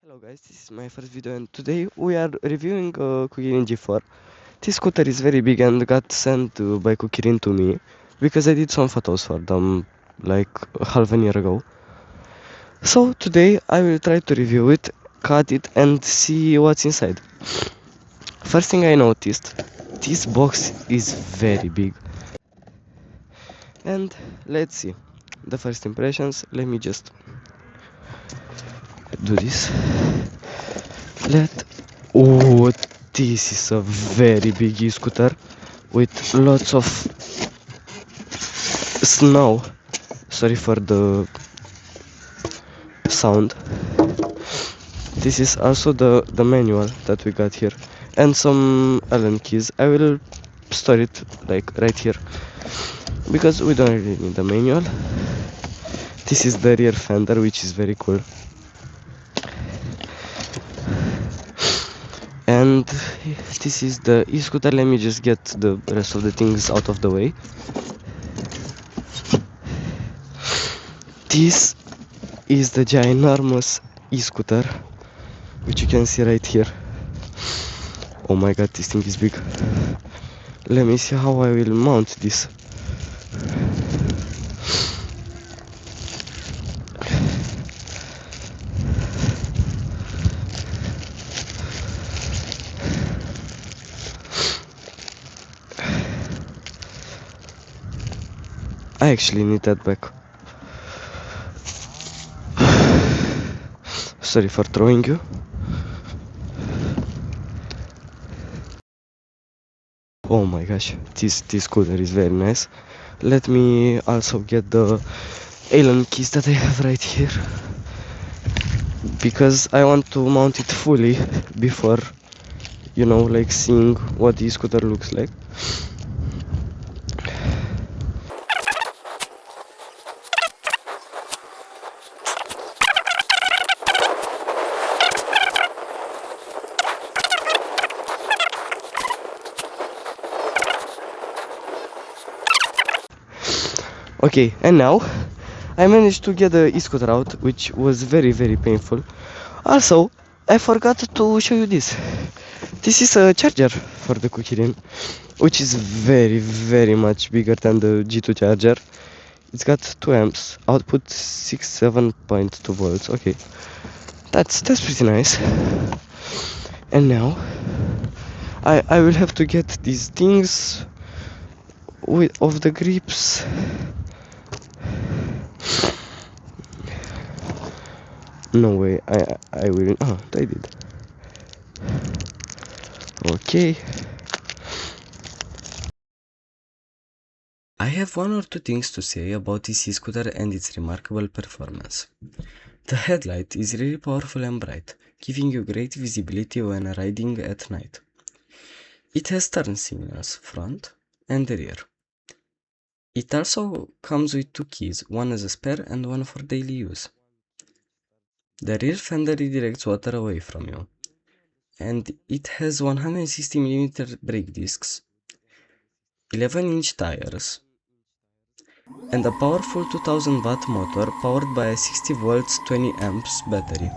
Hello guys, this is my first video and today we are reviewing Kukirin G4. This scooter is very big and got sent by Kukirin to me because I did some photos for them like half a year ago. So today I will try to review it, cut it and see what's inside. First thing I noticed, this box is very big. And let's see. The first impressions, let me just do this. Oh, this is a very big e-scooter with lots of snow. Sorry for the sound. This is also the manual that we got here and some Allen keys. I will store it like right here because we don't really need the manual. This is the rear fender, which is very cool. And this is the e-scooter. Let me just get the rest of the things out of the way. This is the ginormous e-scooter, which you can see right here. Oh my god, this thing is big. Let me see how I will mount this. I actually need that back. Sorry for throwing you. Oh my gosh, this scooter is very nice. Let me also get the Allen keys that I have right here, because I want to mount it fully before, you know, like seeing what the scooter looks like. Okay, and now I managed to get the e-scooter out, which was very painful. Also, I forgot to show you this. This is a charger for the Kukirin, which is very much bigger than the G2 charger. It's got 2 amps, output 7.2 volts. Okay, that's pretty nice. And now I will have to get these things of the grips. No way, I will. Oh, I did. Okay. I have one or two things to say about this e-scooter and its remarkable performance. The headlight is really powerful and bright, giving you great visibility when riding at night. It has turn signals front and rear. It also comes with 2 keys, one as a spare and one for daily use. The rear fender redirects water away from you, and it has 160mm brake discs, 11-inch tires, and a powerful 2000 watt motor powered by a 60 volts 20 amps battery.